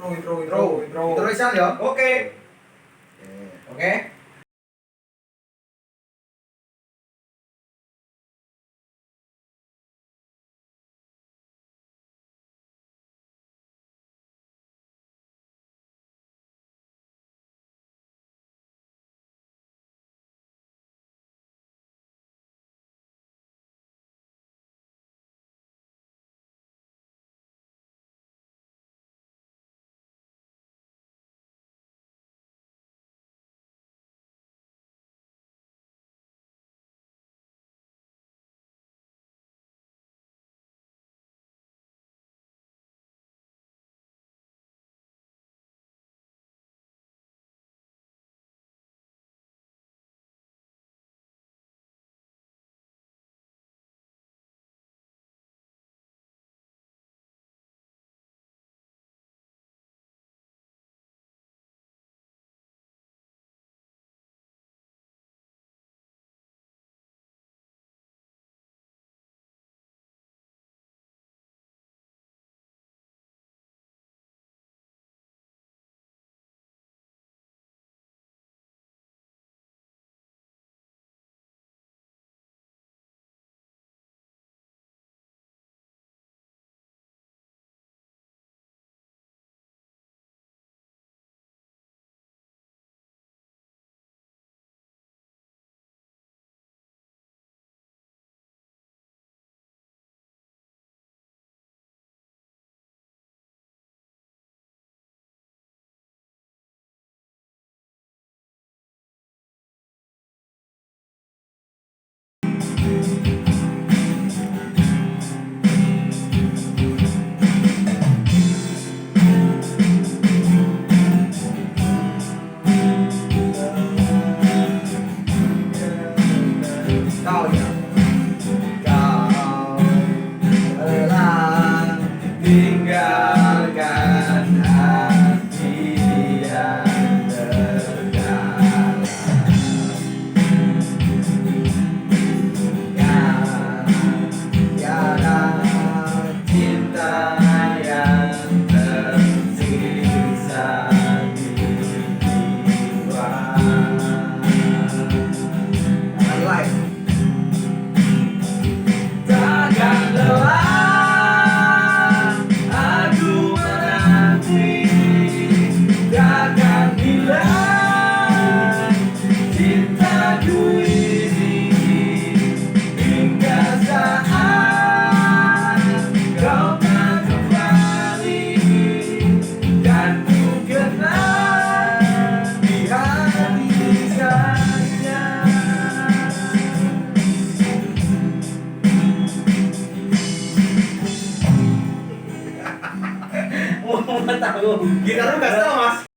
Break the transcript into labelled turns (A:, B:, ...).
A: Intro Isan ya?
B: Oke. Oke.
A: Kau ya. Kau telah
B: Tinggalkan hati yang terdalam.
A: tiada
B: Cinta yang tersisa di jiwa.
A: live.
B: Takkan lelah aku menanti, takkan hilang cintaku ini hingga saat kau tak kembali dan ku kenal di hati saja. Mau tahu?
A: Gitar lu gak tahu, Mas.